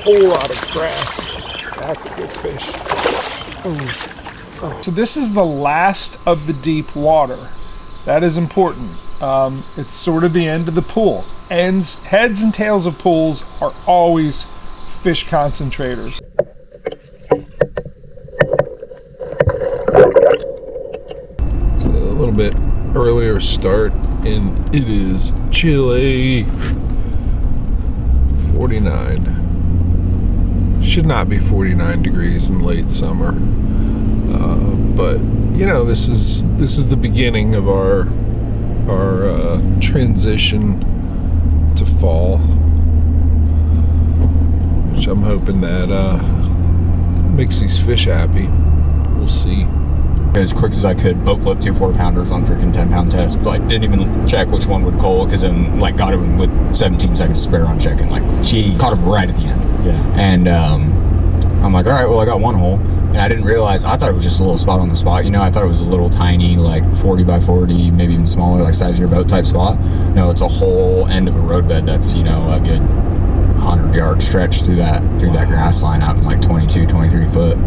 whole lot of grass. That's a good fish. Oh. So this is the last of the deep water. That is important. It's sort of the end of the pool. Heads and tails of pools are always fish concentrators. It's a little bit earlier start, and it is chilly. 49. Should not be 49 degrees in late summer, but you know, this is the beginning of our transition to fall, which I'm hoping that makes these fish happy. We'll see. As quick as I could, boat flip 2 4-pounders on freaking 10-pound test. Like, didn't even check which one would coal, because then like got him with 17 seconds to spare on checking. Like, jeez. Caught him right at the end. Yeah. And I'm like, all right, well, I got one hole, and I didn't realize. I thought it was just a little spot on the spot. You know, I thought it was a little tiny, like 40 by 40, maybe even smaller, like size of your boat type spot. No, it's a whole end of a roadbed that's, you know, a good 100-yard stretch through that grass line out in like 22, 23 foot.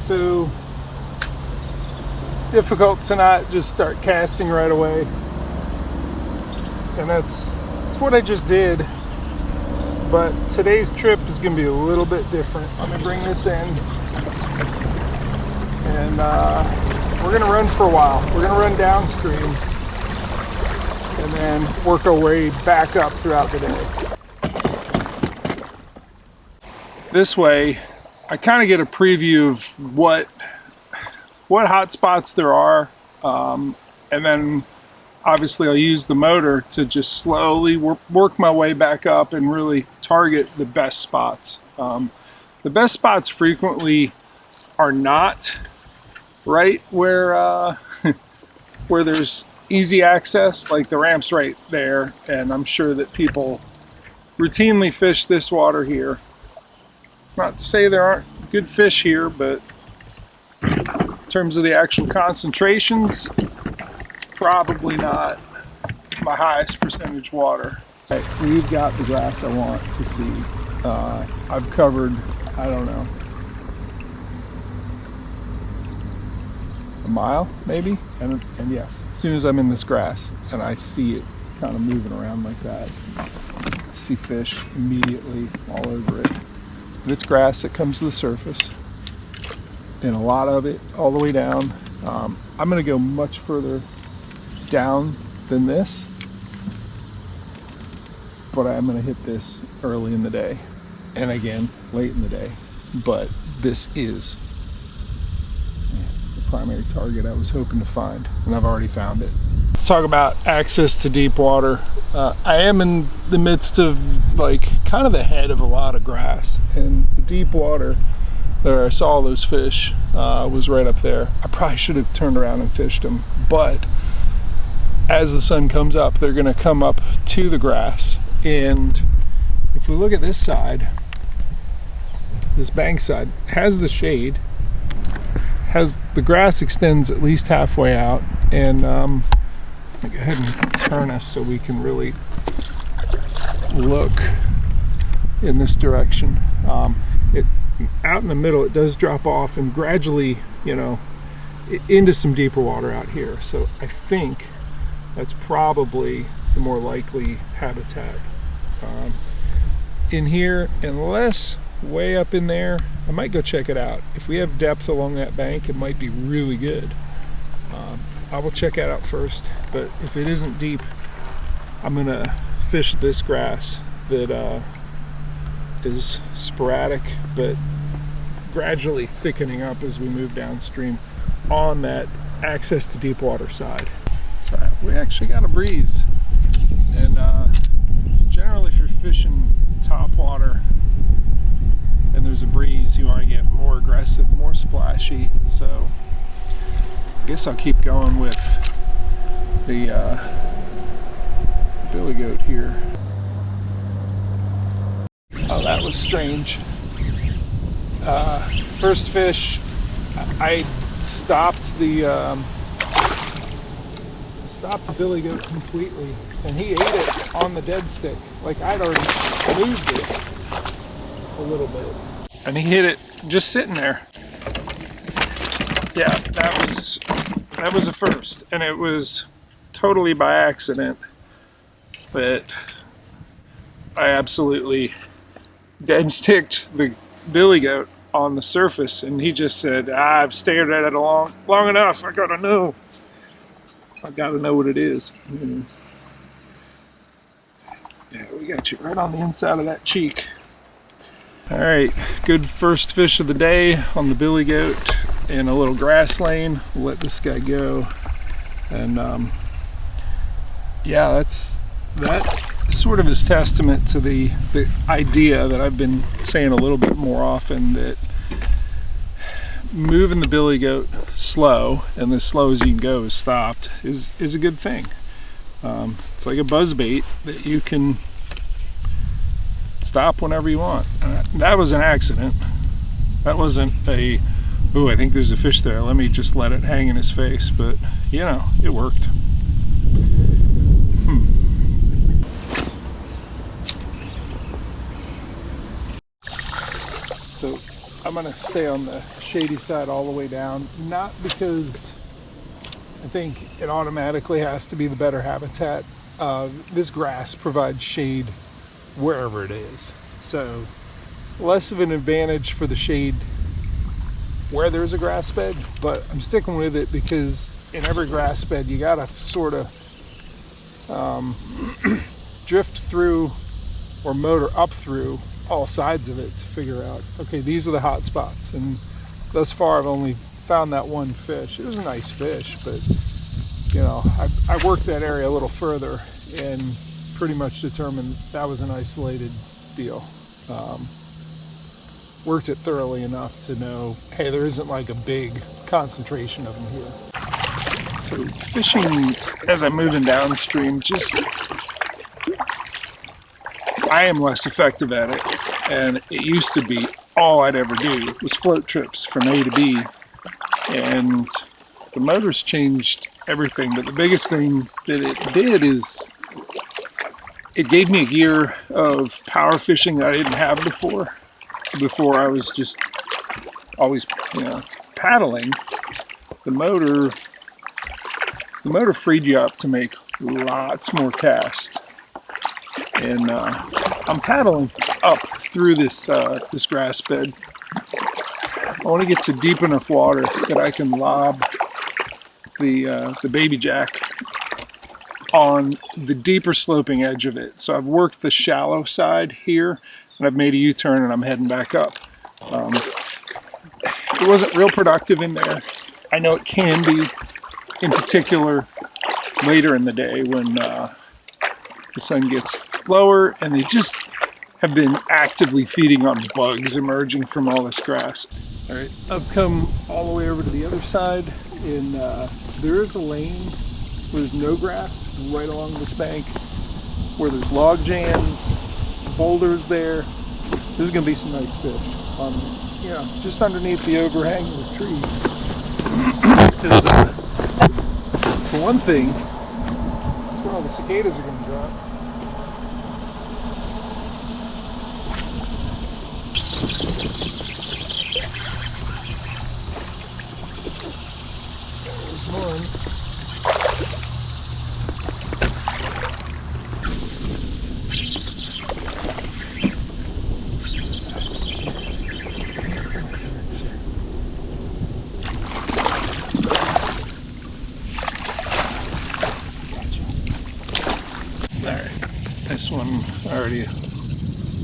So it's difficult to not just start casting right away, and that's what I just did. But today's trip is going to be a little bit different. I'm going to bring this in, and we're going to run for a while. We're going to run downstream and then work our way back up throughout the day. This way I kind of get a preview of what hot spots there are, and then obviously I'll use the motor to just slowly work my way back up and really target the best spots. The best spots frequently are not right where where there's easy access, like the ramp's right there, and I'm sure that people routinely fish this water here. It's not to say there aren't good fish here, but in terms of the actual concentrations, it's probably not my highest percentage water. Okay, we've got the grass I want to see. I've covered, I don't know, a mile maybe, and yes, as soon as I'm in this grass and I see it kind of moving around like that, I see fish immediately all over it. If it's grass, it comes to the surface, and a lot of it all the way down. I'm going to go much further down than this, but I'm going to hit this early in the day and again late in the day. But this is the primary target I was hoping to find, and I've already found it. Let's talk about access to deep water. I am in the midst of kind of the head of a lot of grass, and the deep water there I saw those fish was right up there. I probably should have turned around and fished them, but as the sun comes up, they're going to come up to the grass. And if we look at this side, this bank side has the shade, has the grass extends at least halfway out, and I'll go ahead and turn us so we can really look in this direction. Out in the middle, it does drop off and gradually, into some deeper water out here. So I think That's probably the more likely habitat. In here, unless way up in there, I might go check it out. If we have depth along that bank, it might be really good. I will check it out first, but if it isn't deep, I'm gonna fish this grass that is sporadic but gradually thickening up as we move downstream on that access to deep water side. So we actually got a breeze, and generally if you're fishing top water and there's a breeze, you want to get more aggressive, more splashy. So I guess I'll keep going with the billy goat here. Oh, that was strange. First fish, I stopped the billy goat completely, and he ate it on the dead stick. Like I'd already moved it a little bit, and he hit it just sitting there. Yeah, that was a first, and it was totally by accident that I absolutely dead sticked the billy goat on the surface, and he just said, I've stared at it long enough, I gotta know what it is. Yeah, we got you right on the inside of that cheek. All right, good first fish of the day on the billy goat in a little grass lane. We'll let this guy go. And yeah, that sort of is testament to the idea that I've been saying a little bit more often, that moving the billy goat slow, and as slow as you can go is stopped, is a good thing. It's like a buzz bait that you can stop whenever you want. That was an accident. That wasn't a, ooh, I think there's a fish there, let me just let it hang in his face. But you know, it worked. So I'm gonna stay on the shady side all the way down, not because I think it automatically has to be the better habitat. This grass provides shade wherever it is, so less of an advantage for the shade where there's a grass bed, but I'm sticking with it because in every grass bed you gotta sort of drift through or motor up through all sides of it to figure out, okay, these are the hot spots. And thus far I've only found that one fish. It was a nice fish, but you know, I worked that area a little further and pretty much determined that was an isolated deal. Worked it thoroughly enough to know, hey, there isn't like a big concentration of them here. So fishing as I'm moving downstream, I am less effective at it, and it used to be all I'd ever do was float trips from A to B, and the motor's changed everything. But the biggest thing that it did is it gave me a gear of power fishing that I didn't have before. Before I was just always, you know, paddling. The motor freed you up to make lots more casts. And I'm paddling up through this grass bed. I want to get to deep enough water that I can lob the baby jack on the deeper sloping edge of it. So I've worked the shallow side here, and I've made a U-turn and I'm heading back up. It wasn't real productive in there. I know it can be, in particular later in the day when the sun gets lower, and they just have been actively feeding on bugs emerging from all this grass. All right, I've come all the way over to the other side, and there is a lane where there's no grass right along this bank, where there's log jams, boulders there. There's gonna be some nice fish, you know, just underneath the overhang of the tree. Because for one thing, that's where all the cicadas are gonna drop. There's one. Alright, this one already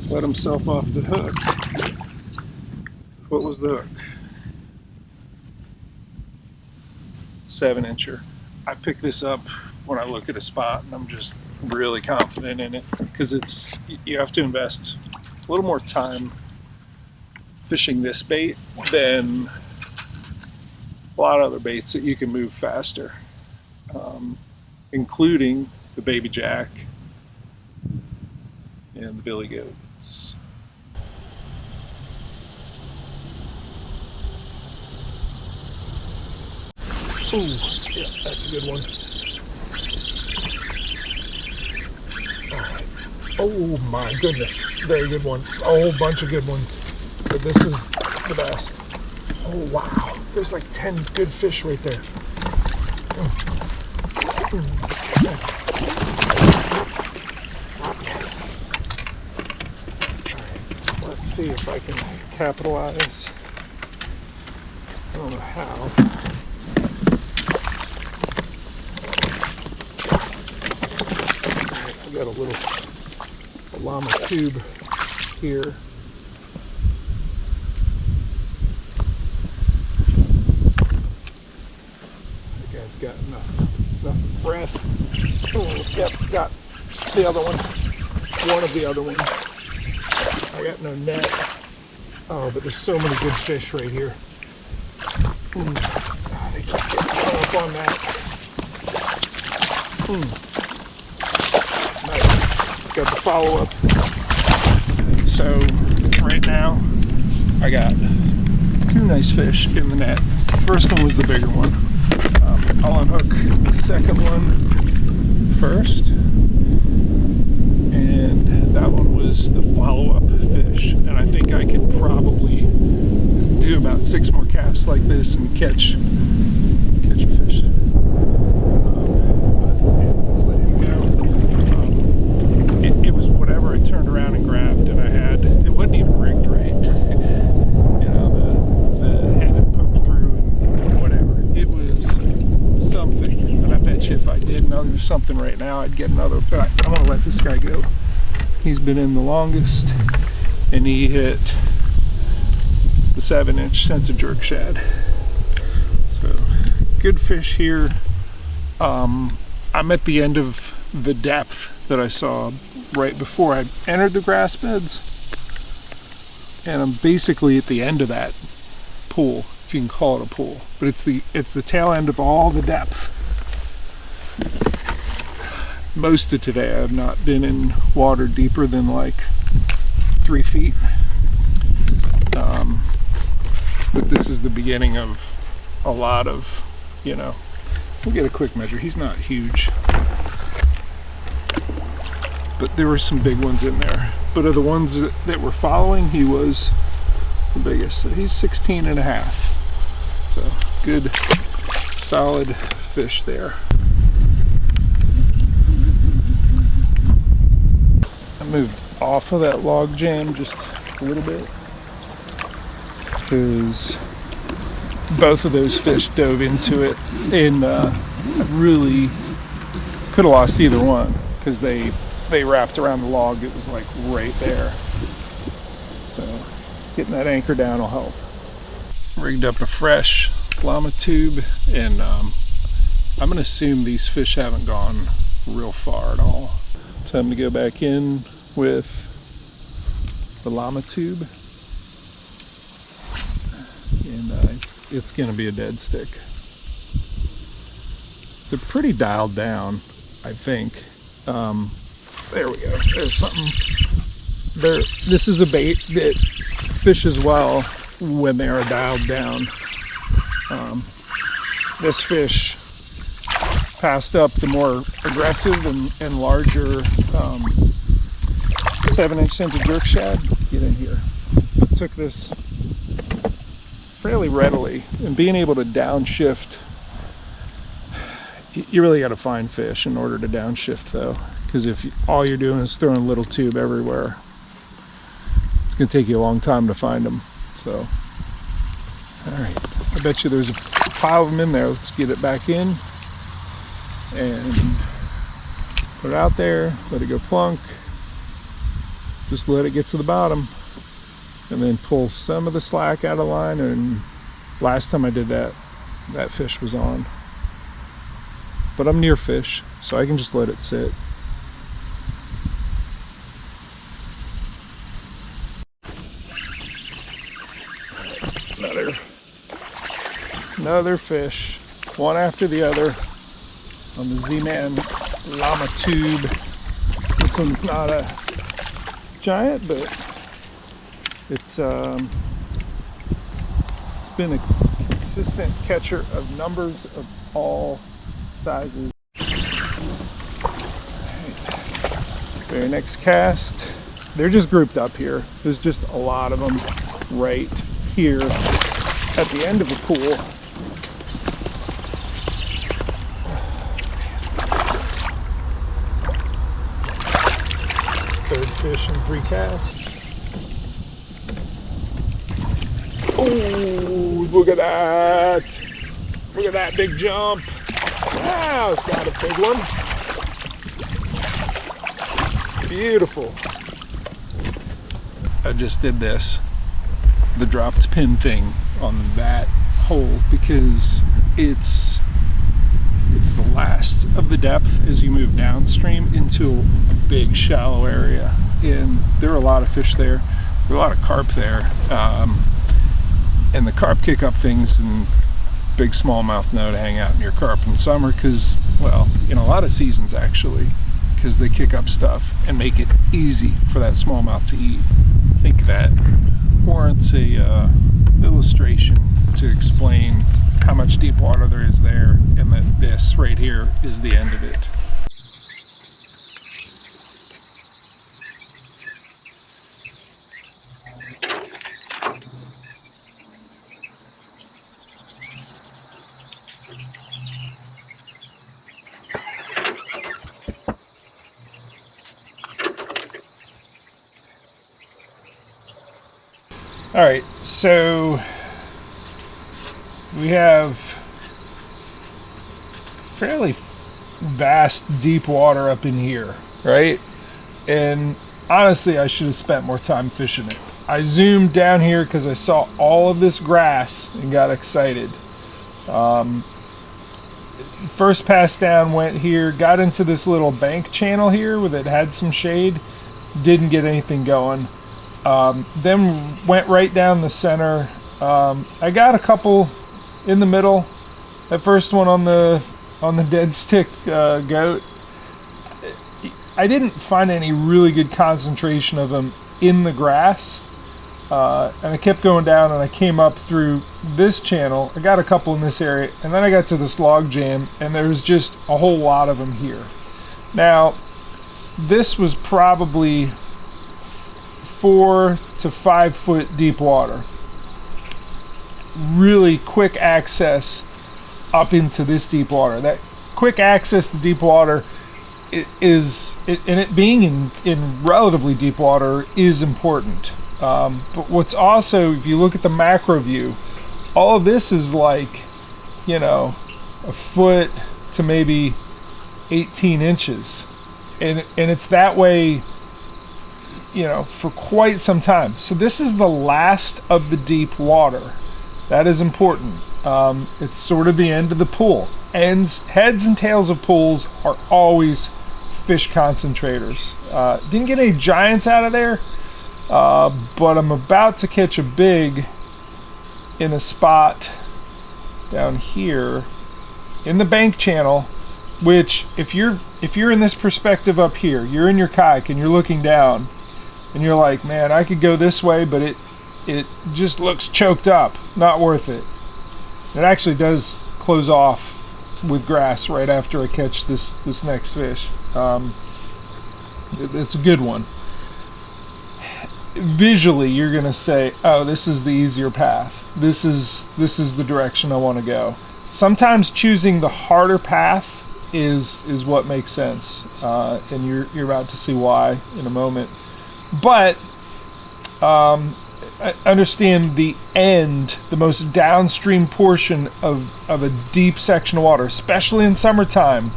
let himself off the hook. What was the hook? 7-incher. I pick this up when I look at a spot and I'm just really confident in it, because you have to invest a little more time fishing this bait than a lot of other baits that you can move faster, including the baby jack and the billy goats. Ooh, yeah, that's a good one. Oh my goodness, very good one. A whole bunch of good ones, but this is the best. Oh wow, there's like 10 good fish right there. Yes. All right, let's see if I can capitalize. I don't know how. I got a little llama tube here. That guy's got enough breath. Oh, yep, got the other one. One of the other ones. I got no net. Oh, but there's so many good fish right here. Oh, they keep getting caught up on that. Nice. Got the follow-up. So right now I got 2 nice fish in the net. First one was the bigger one. I'll unhook the second one first, and that one was the follow-up fish. And I think I could probably do about 6 more casts like this and catch a fish. It was whatever I turned around and grabbed, and it wasn't even rigged right. You know, the head had poked through and whatever. It was something, and I bet you if I did know there was something right now, I'd get another. But I want to let this guy go. He's been in the longest, and he hit the 7-inch center jerk shad. So good fish here. I'm at the end of the depth that I saw right before I entered the grass beds, and I'm basically at the end of that pool, if you can call it a pool, but it's the tail end of all the depth. Most of today I have not been in water deeper than like 3 feet, but this is the beginning of a lot of, you know, we'll get a quick measure. He's not huge, but there were some big ones in there. But of the ones that were following, he was the biggest. So he's 16 and a half. So good, solid fish there. I moved off of that log jam just a little bit, because both of those fish dove into it, and I really could have lost either one, because they wrapped around the log. It was like right there. So getting that anchor down will help. Rigged up a fresh llama tube, and I'm gonna assume these fish haven't gone real far at all. Time to go back in with the llama tube, and it's gonna be a dead stick. They're pretty dialed down, I think. There we go. There's something there. This is a bait that fishes well when they are dialed down. This fish passed up the more aggressive and larger 7-inch center jerk shad. Get in here. Took this fairly readily, and being able to downshift, you really got to find fish in order to downshift though. Because if all you're doing is throwing a little tube everywhere, it's going to take you a long time to find them. So, all right, I bet you there's a pile of them in there. Let's get it back in and Put it out there, let it go plunk. Just let it get to the bottom. And then pull some of the slack out of the line. And last time I did that, that fish was on. But I'm near fish, so I can just let it sit. Another fish, one after the other on the Z-Man Llama tube. This one's not a giant, but it's been a consistent catcher of numbers of all sizes. Very next cast. They're just grouped up here. There's just a lot of them right here at the end of the pool. Third fish in 3 casts. Oh, look at that. Look at that big jump. Wow, it's got a big one. Beautiful. I just did this, the dropped pin thing on that hole, because it's the last of the depth as you move downstream into a big shallow area, and there are a lot of fish there. There are a lot of carp there, and the carp kick up things, and big smallmouth know to hang out near carp in summer because, well, in a lot of seasons actually, because they kick up stuff and make it easy for that smallmouth to eat. I think that warrants a illustration to explain how much deep water there is there, and that this right here is the end of it. All right, so we have fairly vast deep water up in here, right? And honestly, I should have spent more time fishing it. I zoomed down here because I saw all of this grass and got excited. First pass down, went here, got into this little bank channel here where it had some shade, didn't get anything going. Then went right down the center. I got a couple in the middle. That first one on the dead stick goat. I didn't find any really good concentration of them in the grass, and I kept going down, and I came up through this channel. I got a couple in this area, and then I got to this log jam, and there's just a whole lot of them here. Now, this was probably 4 to 5 foot deep water. Really quick access up into this deep water. That quick access to deep water is, and it being in relatively deep water is important. But what's also, if you look at the macro view, all of this is like, you know, a foot to maybe 18 inches. And it's that way, you know, for quite some time. So this is the last of the deep water. That is important. It's sort of the end of the pool. Heads and tails of pools are always fish concentrators. Didn't get any giants out of there, but I'm about to catch a big in a spot down here in the bank channel, which if you're in this perspective up here, you're in your kayak and you're looking down, and you're like, man, I could go this way, but it just looks choked up. Not worth it. It actually does close off with grass right after I catch this next fish. It's a good one. Visually, you're gonna say, oh, this is the easier path. This is the direction I want to go. Sometimes choosing the harder path is what makes sense, and you're about to see why in a moment. But I understand the end, the most downstream portion of a deep section of water, especially in summertime,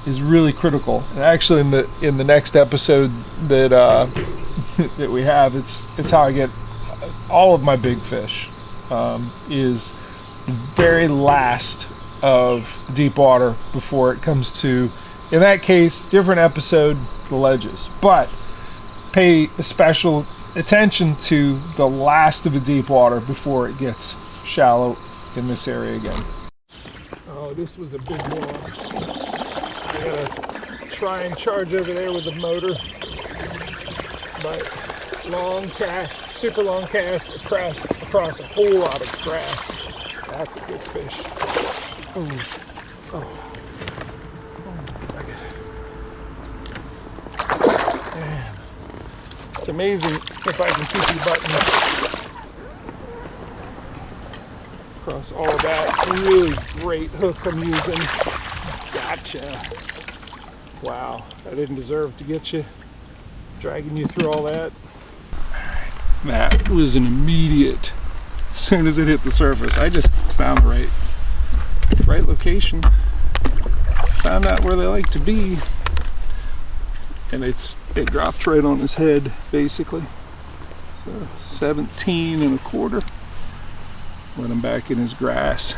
is really critical. And actually, in the next episode that that we have, it's how I get all of my big fish. Is the very last of deep water before it comes to, in that case, different episode, the ledges. But pay special attention to the last of the deep water before it gets shallow in this area again. Oh, this was a big one. I gotta try and charge over there with the motor. But long cast, super long cast across a whole lot of grass. That's a good fish. Oh. Man. It's amazing if I can keep the button across all of that. Really great hook I'm using. Gotcha. Wow, I didn't deserve to get you, dragging you through all that. That was an immediate, as soon as it hit the surface, I just found the right location. Found out where they like to be. And it dropped right on his head, basically. So 17.25. Let him back in his grass.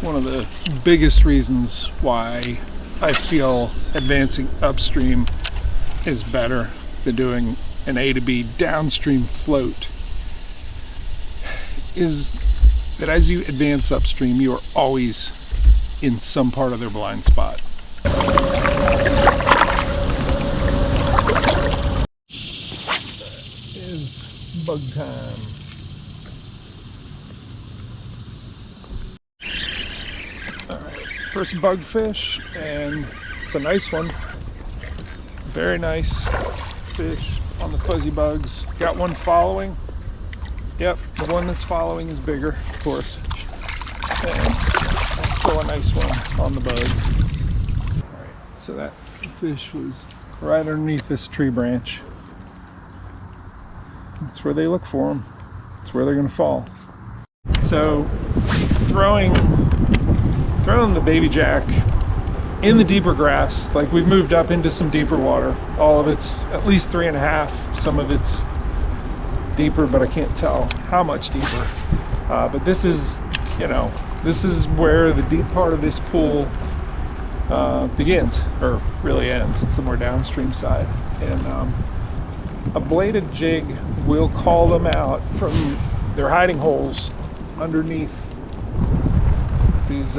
One of the biggest reasons why I feel advancing upstream is better than doing an A to B downstream float is that as you advance upstream, you are always in some part of their blind spot. That is bug time. First bug fish, and it's a nice one. Very nice fish on the fuzzy bugs. Got one following. Yep, the one that's following is bigger, of course. And that's still a nice one on the bug. Alright, so that fish was right underneath this tree branch. That's where they look for them. That's where they're going to fall. So, throwing the baby jack in the deeper grass, like we've moved up into some deeper water. All of it's at least 3.5, some of it's deeper, but I can't tell how much deeper. But this is, this is where the deep part of this pool begins, or really ends. It's the more downstream side. And a bladed jig will call them out from their hiding holes underneath these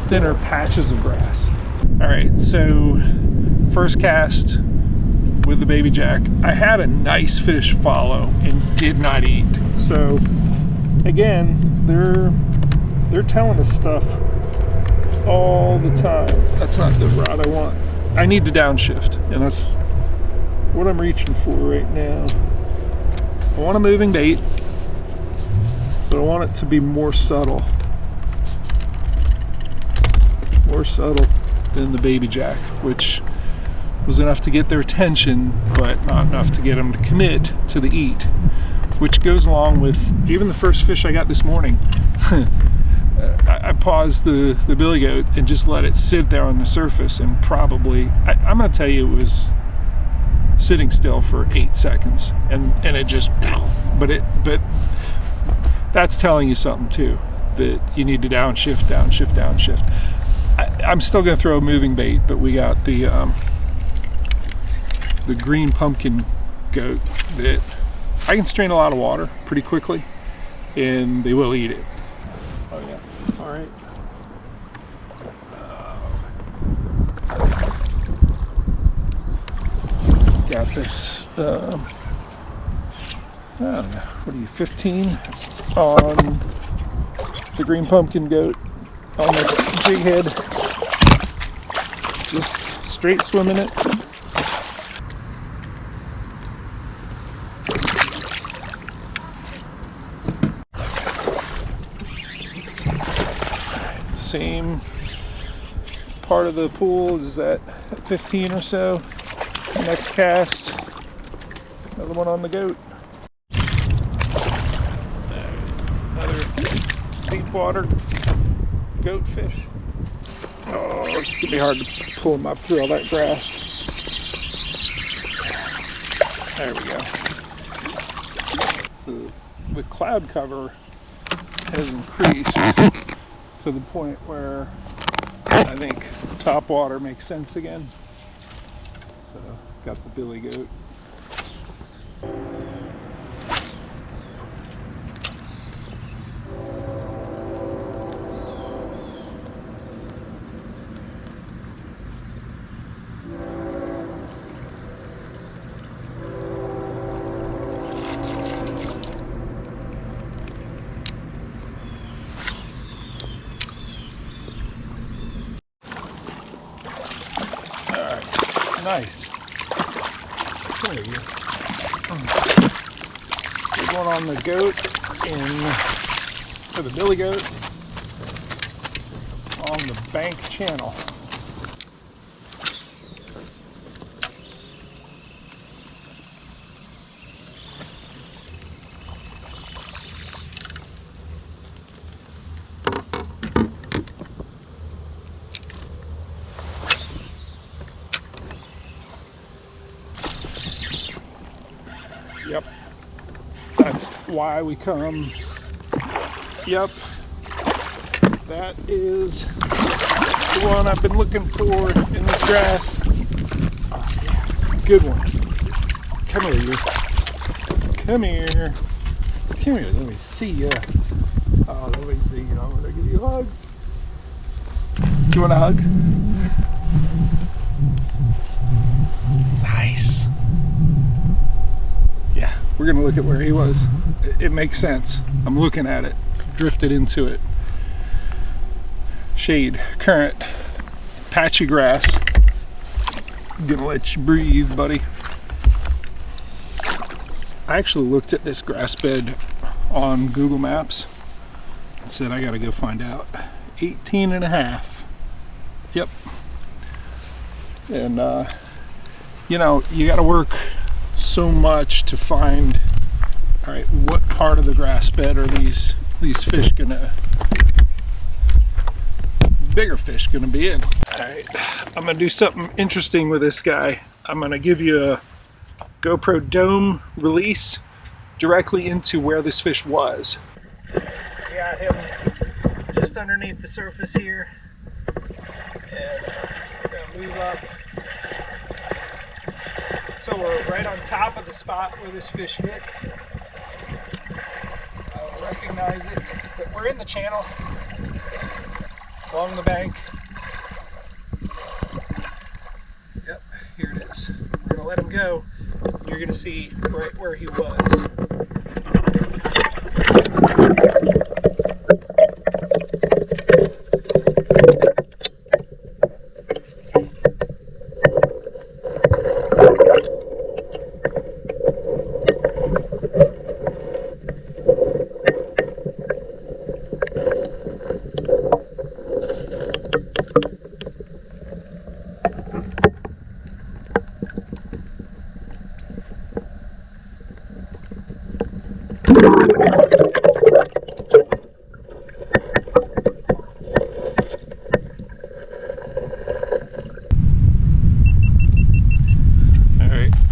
thinner patches of grass. All right, so first cast with the baby jack. I had a nice fish follow and did not eat. So again, they're telling us stuff all the time. That's not the rod I want. I need to downshift, and that's what I'm reaching for right now. I want a moving bait, but I want it to be more subtle. More subtle than the baby jack, which was enough to get their attention, but not enough to get them to commit to the eat, which goes along with even the first fish I got this morning. I paused the billy goat and just let it sit there on the surface, and probably, I'm gonna tell you, it was sitting still for 8 seconds, and it just, but that's telling you something too, that you need to downshift. I'm still going to throw a moving bait, but we got the green pumpkin goat that I can strain a lot of water pretty quickly, and they will eat it. Oh yeah, all right. Got this, I don't know, what are you, 15 on the green pumpkin goat on the jig head, just straight swimming it. same part of the pool is at 15 or so. Next cast, another one on the goat. Another deep water goat fish. Oh, it's gonna be hard to pull them up through all that grass. There we go. So the cloud cover has increased to the point where I think top water makes sense again. So got the billy goat. Nice. There you go. Big one on the goat for the billy goat on the bank channel. Yep, that's why we come. Yep, that is the one I've been looking for in this grass. Oh yeah, good one. Come here, you. Come here. Come here, let me see ya. Oh, let me see you. I'm gonna give you a hug. Do you want a hug? Nice. Yeah, we're gonna look at where he was. It makes sense. I'm looking at it, drifted into it. Shade, current, patchy grass. I'm gonna let you breathe, buddy. I actually looked at this grass bed on Google Maps and said I gotta go find out. 18 and a half. Yep. And you know, you gotta work so much to find, all right, what part of the grass bed are these fish gonna, bigger fish gonna be in. All right, I'm gonna do something interesting with this guy. I'm gonna give you a GoPro dome release directly into where this fish was. We got him just underneath the surface here, and we're gonna move up. So we're right on top of the spot where this fish hit. I'll recognize it, but we're in the channel, along the bank. Yep, here it is. We're gonna let him go. You're gonna see right where he was.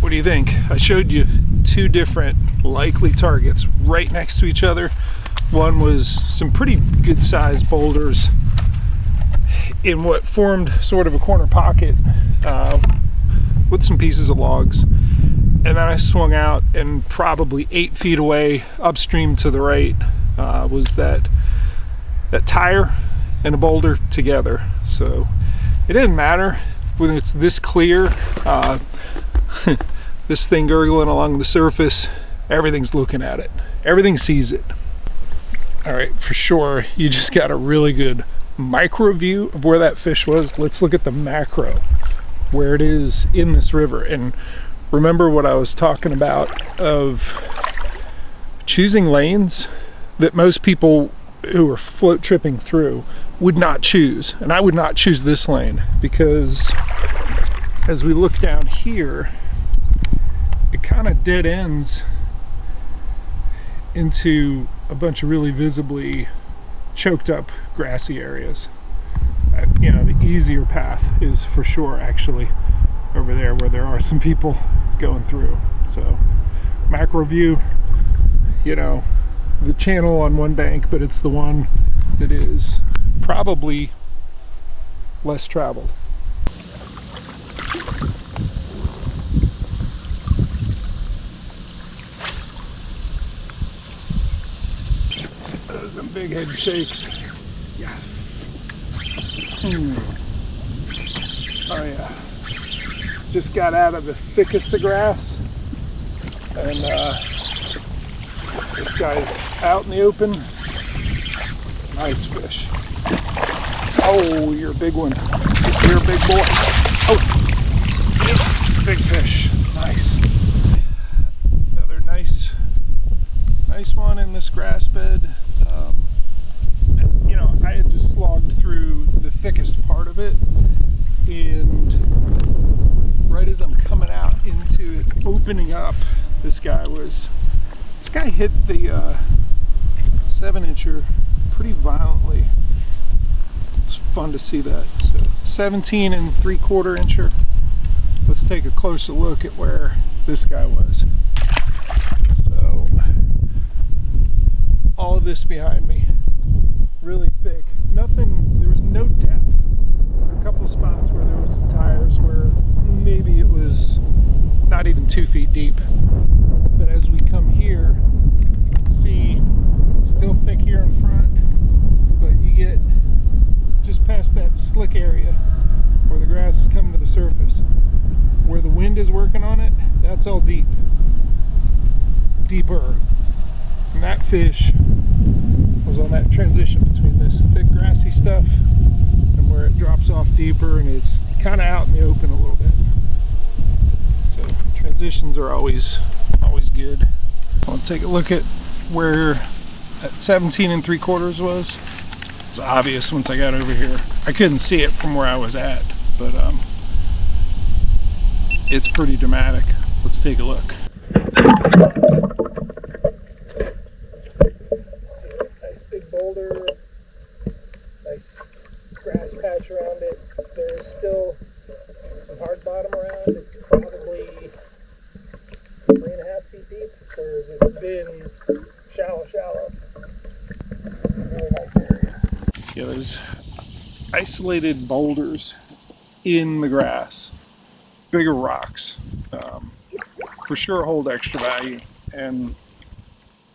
What do you think? I showed you two different likely targets right next to each other. One was some pretty good sized boulders in what formed sort of a corner pocket with some pieces of logs. And then I swung out, and probably 8 feet away upstream to the right was that tire and a boulder together. So it didn't matter when it's this clear. This thing gurgling along the surface, everything's looking at it. Everything sees it. All right, for sure, you just got a really good micro view of where that fish was. Let's look at the macro, where it is in this river. And remember what I was talking about of choosing lanes that most people who are float tripping through would not choose, and I would not choose this lane, because as we look down here, it kind of dead ends into a bunch of really visibly choked up grassy areas. You know, the easier path is for sure actually over there where there are some people going through. So macro view, you know, the channel on one bank, but it's the one that is probably less traveled. Those are big head shakes. Yes. Oh yeah. Just got out of the thickest of grass, and this guy's out in the open. Nice fish. Oh, you're a big one. You're a big boy. Oh, yep, big fish. Nice. Another nice one in this grass bed. You know, I had just slogged through the thickest part of it, and right as I'm coming out into it, opening up, this guy hit the 7-incher pretty violently. It's fun to see that. So 17 3/4 incher. Let's take a closer look at where this guy was. So all of this behind me, really thick. Nothing, there was no depth. A couple of spots where there was some tires where maybe it was not even 2 feet deep. But as we come here, you can see it's still thick here in front, but you get just past that slick area where the grass is coming to the surface. Where the wind is working on it, that's all deep. Deeper. And that fish was on that transition between this thick grassy stuff and where it drops off deeper, and it's kind of out in the open a little bit. So transitions are always good. I'll take a look at where that 17 3/4 was. It's obvious once I got over here. I couldn't see it from where I was at, but it's pretty dramatic. Let's take a look. Nice big boulder, nice grass patch around it. There's still some hard bottom around. It's probably 3.5 feet deep, whereas it's been shallow. Really nice area. Yeah, there's isolated boulders in the grass, bigger rocks, for sure hold extra value, and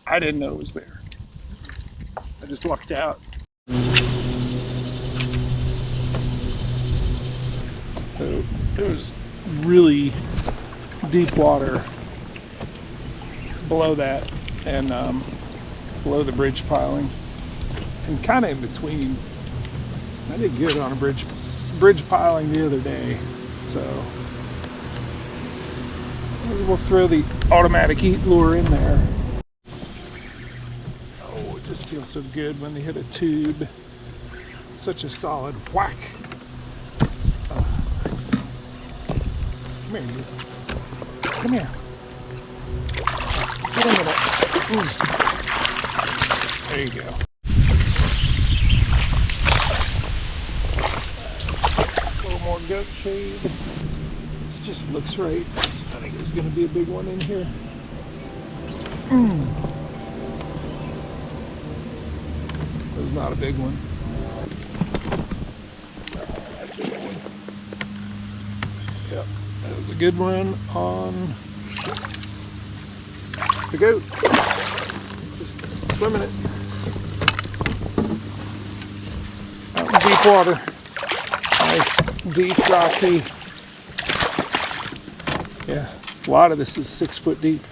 I didn't know it was there. I just lucked out. So there was really deep water below that, and below the bridge piling, and kind of in between. I did good on a bridge piling the other day, so we'll throw the automatic eat lure in there. Oh, it just feels so good when they hit a tube. Such a solid whack. Oh, thanks. Come here, you. Come here. Get into that. There you go. A little more goat shade. This just looks right. I think there's going to be a big one in here. There's not a big one. Yep, that was a good one on the goat. Just swimming it. Out in deep water. Nice, deep, rocky. Yeah, a lot of this is 6 foot deep.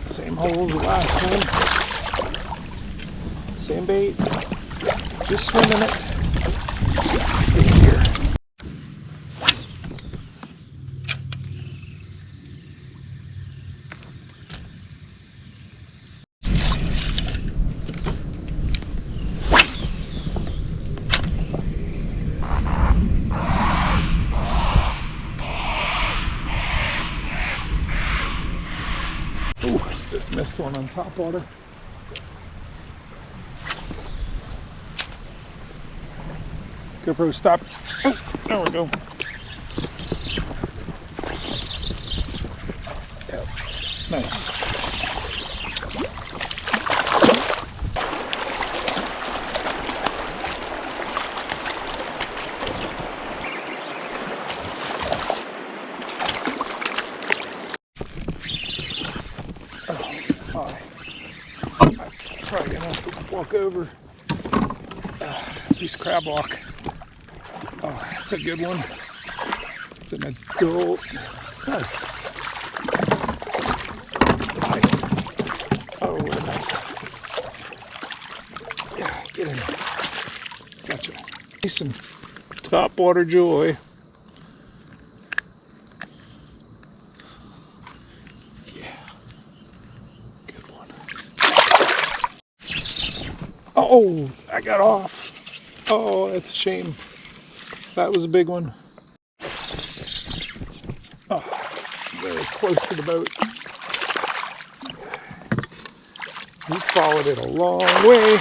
Same hole as the last one. Same bait. Just swimming it. In here. next one on top water. GoPro, stop. Oh, there we go. Yep. Nice. Probably gonna have to walk over this crab walk. Oh, that's a good one. It's an adult. Nice. Oh, nice. Yeah, get in. Gotcha. Some top water joy. Oh, I got off. Oh, that's a shame. That was a big one. Oh, very close to the boat. He followed it a long way.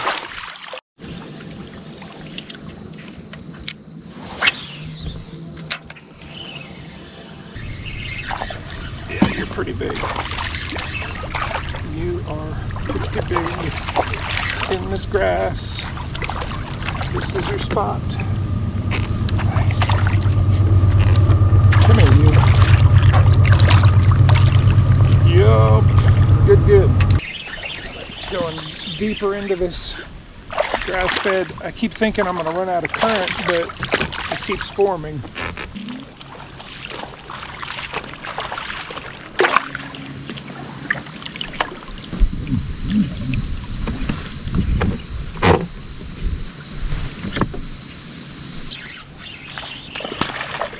Yeah, you're pretty big. You are pretty big. In this grass. This was your spot. Nice. Come here, you. Yup. Good, good. Going deeper into this grass bed. I keep thinking I'm going to run out of current, but it keeps forming.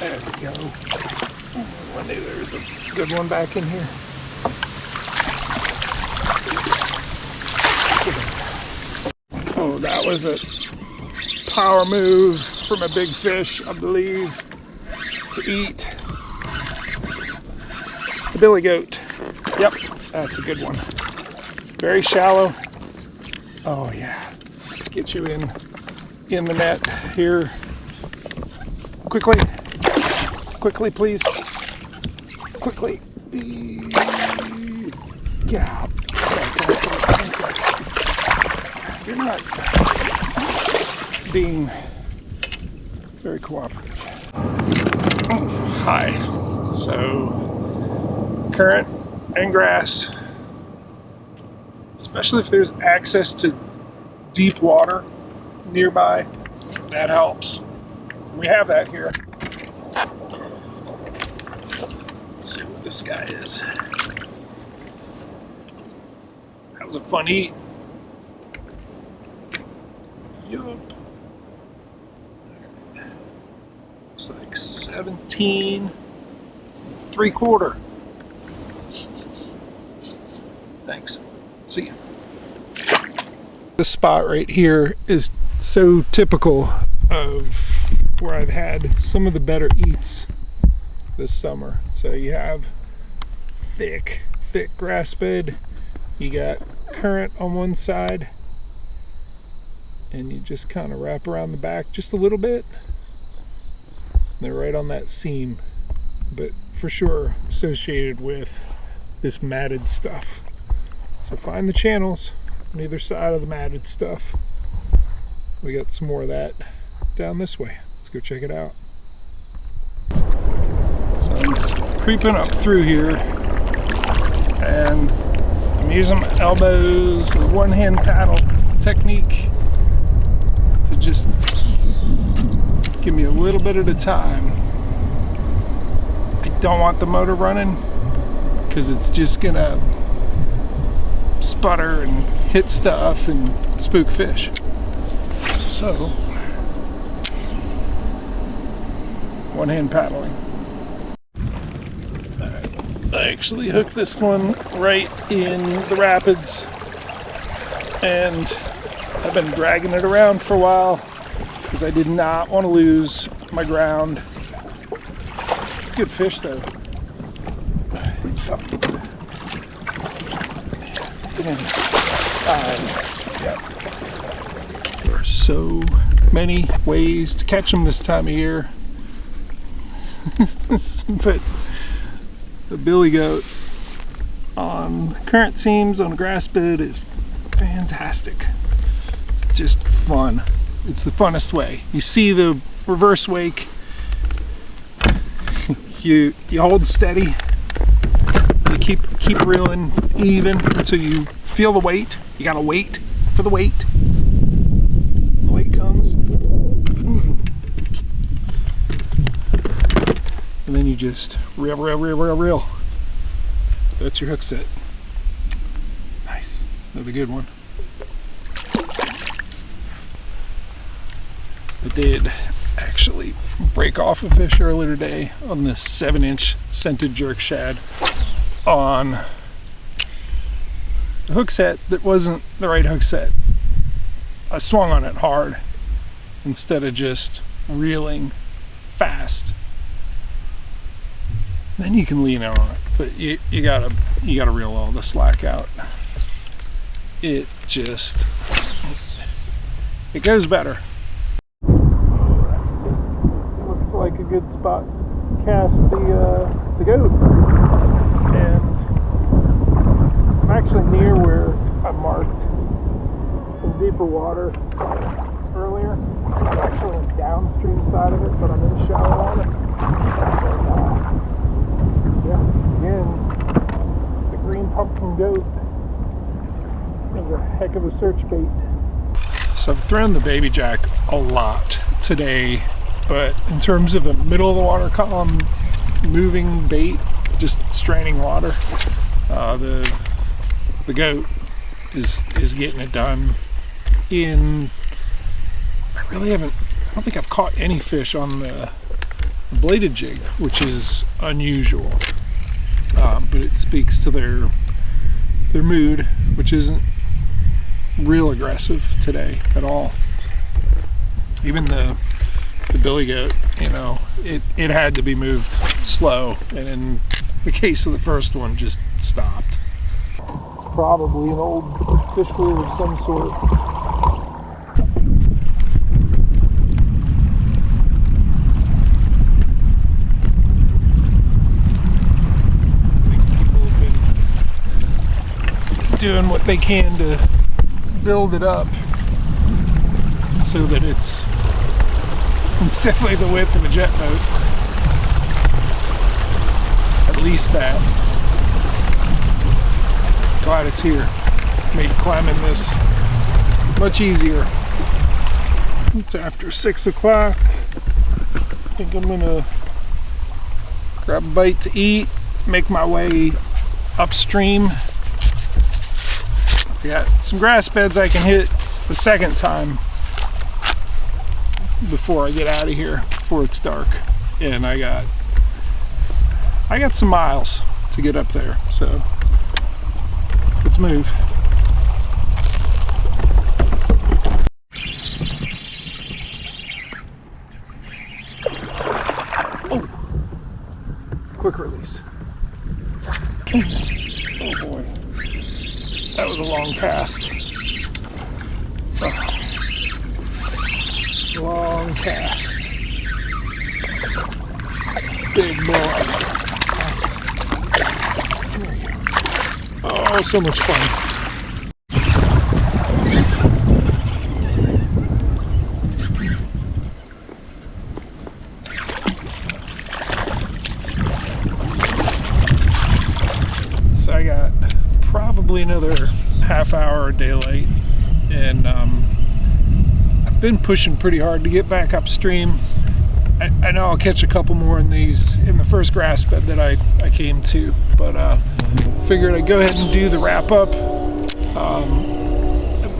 There we go. I knew there was a good one back in here. Oh, that was a power move from a big fish, I believe, to eat. The billy goat. Yep, that's a good one. Very shallow. Oh yeah. Let's get you in the net here. Quickly. Quickly, please. Quickly. Get out. You're not being very cooperative. Hi. So, current and grass, especially if there's access to deep water nearby, that helps. We have that here. Let's see what this guy is. That was a fun eat. Yup. Looks like 17 3/4. Thanks. See ya. This spot right here is so typical of where I've had some of the better eats this summer. So you have thick grass bed, you got current on one side, and you just kind of wrap around the back just a little bit. They're right on that seam, but for sure associated with this matted stuff. So find the channels on either side of the matted stuff. We got some more of that down this way. Let's go check it out. So I'm creeping up through here, and I'm using my elbows, the one-hand paddle technique, to just give me a little bit at a time. I don't want the motor running because it's just gonna sputter and hit stuff and spook fish. So, one-hand paddling. I actually hooked this one right in the rapids, and I've been dragging it around for a while because I did not want to lose my ground. Good fish though. in time. Yeah. There are so many ways to catch them this time of year. But the billy goat on current seams on a grass bed is fantastic. It's just fun. It's the funnest way. You see the reverse wake, you hold steady, you keep reeling even until you feel the weight. You gotta wait for the weight. The weight comes, and then you just reel. That's your hook set. Nice, another good one. I did actually break off a fish earlier today on this 7-inch scented jerk shad on a hook set that wasn't the right hook set. I swung on it hard instead of just reeling fast. Then you can lean out on it, but you gotta reel all the slack out. It goes better. Like a good spot to cast the goat, and I'm actually near where I marked some deeper water earlier. I'm actually on the downstream side of it, but I'm in the shallow on it. And, yeah, again, the green pumpkin goat is a heck of a search bait. So I've thrown the baby jack a lot today. But in terms of a middle of the water column moving bait, just straining water, the goat is getting it done. I don't think I've caught any fish on the bladed jig, which is unusual. But it speaks to their mood, which isn't real aggressive today at all. Even the billy goat, it had to be moved slow, and in the case of the first one, just stopped. It's probably an old fish lure of some sort. I think people have been doing what they can to build it up so that it's definitely the width of a jet boat. At least that. Glad it's here. Made climbing this much easier. It's after 6 o'clock. I think I'm gonna grab a bite to eat, make my way upstream. I got some grass beds I can hit the second time before I get out of here, before it's dark, and I got some miles to get up there, so let's move. Oh, quick release. Oh boy, that was a long cast. Oh. Long cast. Big boy. Nice. Oh, so much fun. So I got probably another half hour daylight, and been pushing pretty hard to get back upstream. I know I'll catch a couple more in the first grass bed that I came to, but figured I'd go ahead and do the wrap up.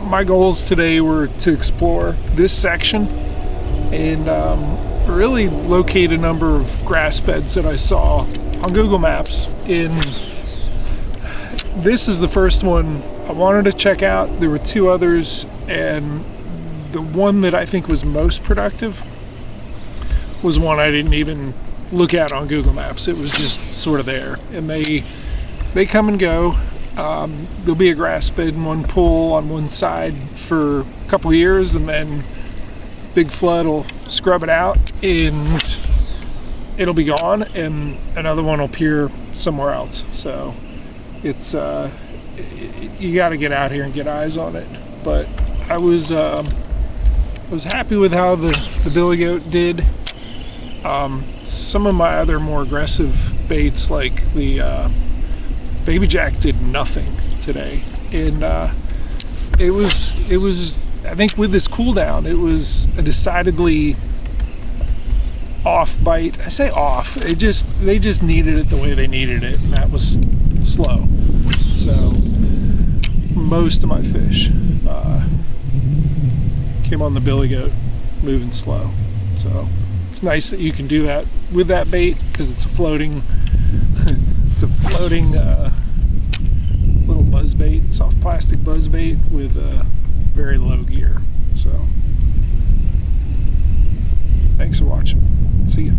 My goals today were to explore this section and really locate a number of grass beds that I saw on Google Maps. This is the first one I wanted to check out. There were 2 others, and the one that I think was most productive was one I didn't even look at on Google Maps. It was just sort of there, and they come and go. There'll be a grass bed and one pool on one side for a couple of years, and then big flood will scrub it out and it'll be gone, and another one will appear somewhere else. So it's you got to get out here and get eyes on it. But I was happy with how the billy goat did. Some of my other more aggressive baits, like the baby jack, did nothing today, and it was I think with this cool down, it was a decidedly off bite. I say off. They just needed it the way they needed it, and that was slow. So most of my fish came on the billy goat moving slow. So it's nice that you can do that with that bait, because it's a floating little buzz bait, soft plastic buzz bait with very low gear. So thanks for watching. See ya.